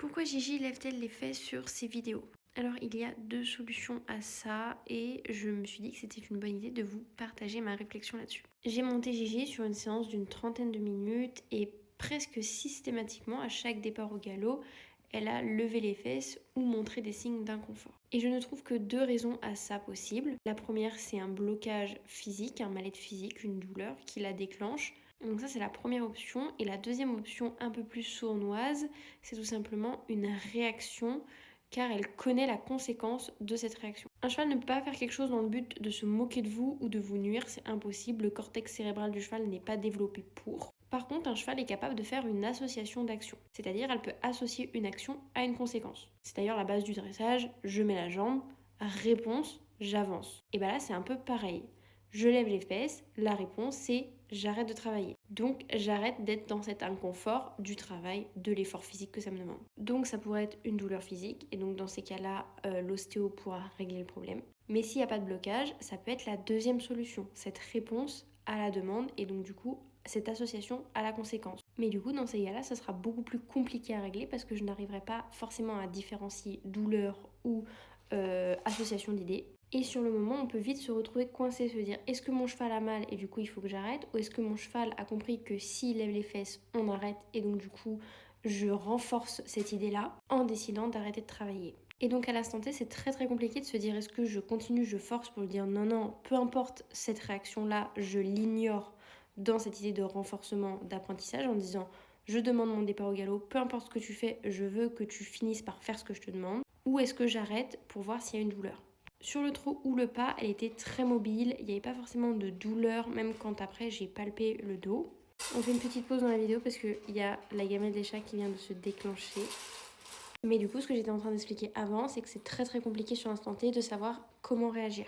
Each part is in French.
Pourquoi Gigi lève-t-elle les fesses sur ses vidéos? Alors il y a deux solutions à ça et je me suis dit que c'était une bonne idée de vous partager ma réflexion là-dessus. J'ai monté Gigi sur une séance d'une trentaine de minutes et presque systématiquement à chaque départ au galop, elle a levé les fesses ou montré des signes d'inconfort. Et je ne trouve que deux raisons à ça possibles. La première, c'est un blocage physique, un mal-être physique, une douleur qui la déclenche. Donc ça, c'est la première option. Et la deuxième option, un peu plus sournoise, c'est tout simplement une réaction car elle connaît la conséquence de cette réaction. Un cheval ne peut pas faire quelque chose dans le but de se moquer de vous ou de vous nuire, c'est impossible. Le cortex cérébral du cheval n'est pas développé pour. Par contre, un cheval est capable de faire une association d'actions, c'est-à-dire elle peut associer une action à une conséquence. C'est d'ailleurs la base du dressage, je mets la jambe, réponse, j'avance. Et bien là, c'est un peu pareil. Je lève les fesses, la réponse c'est j'arrête de travailler. Donc j'arrête d'être dans cet inconfort du travail, de l'effort physique que ça me demande. Donc ça pourrait être une douleur physique et donc dans ces cas-là, l'ostéo pourra régler le problème. Mais s'il n'y a pas de blocage, ça peut être la deuxième solution, cette réponse à la demande et donc du coup cette association à la conséquence. Mais du coup dans ces cas-là, ça sera beaucoup plus compliqué à régler parce que je n'arriverai pas forcément à différencier douleur ou association d'idées. Et sur le moment, on peut vite se retrouver coincé, se dire est-ce que mon cheval a mal et du coup il faut que j'arrête, ou est-ce que mon cheval a compris que s'il lève les fesses, on arrête et donc du coup je renforce cette idée-là en décidant d'arrêter de travailler. Et donc à l'instant T, c'est très très compliqué de se dire est-ce que je continue, je force pour lui dire non, peu importe cette réaction-là, je l'ignore dans cette idée de renforcement d'apprentissage en disant je demande mon départ au galop, peu importe ce que tu fais, je veux que tu finisses par faire ce que je te demande, ou est-ce que j'arrête pour voir s'il y a une douleur. Sur le trot ou le pas, elle était très mobile, il n'y avait pas forcément de douleur, même quand après j'ai palpé le dos. On fait une petite pause dans la vidéo parce qu'il y a la gamelle des chats qui vient de se déclencher. Mais du coup, ce que j'étais en train d'expliquer avant, c'est que c'est très très compliqué sur l'instant T de savoir comment réagir.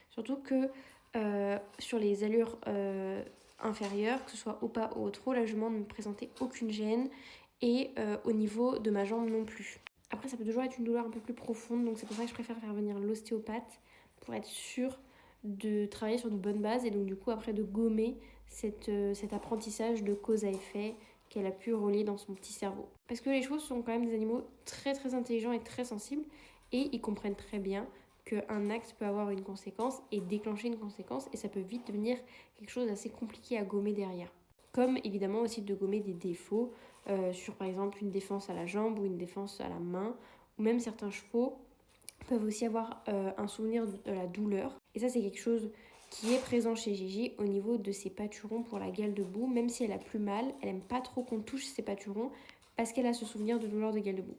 Surtout que sur les allures inférieures, que ce soit au pas ou au trot, la jument ne me présentait aucune gêne et au niveau de ma jambe non plus. Après, ça peut toujours être une douleur un peu plus profonde, donc c'est pour ça que je préfère faire venir l'ostéopathe pour être sûre de travailler sur de bonnes bases et donc du coup après de gommer cet apprentissage de cause à effet qu'elle a pu relier dans son petit cerveau. Parce que les chevaux sont quand même des animaux très très intelligents et très sensibles et ils comprennent très bien qu'un acte peut avoir une conséquence et déclencher une conséquence et ça peut vite devenir quelque chose d'assez compliqué à gommer derrière. Comme évidemment aussi de gommer des défauts sur par exemple une défense à la jambe ou une défense à la main, ou même certains chevaux peuvent aussi avoir un souvenir de la douleur. Et ça c'est quelque chose qui est présent chez Gigi au niveau de ses pâturons pour la gale debout. Même si elle a plus mal, elle aime pas trop qu'on touche ses pâturons parce qu'elle a ce souvenir de douleur de gale debout.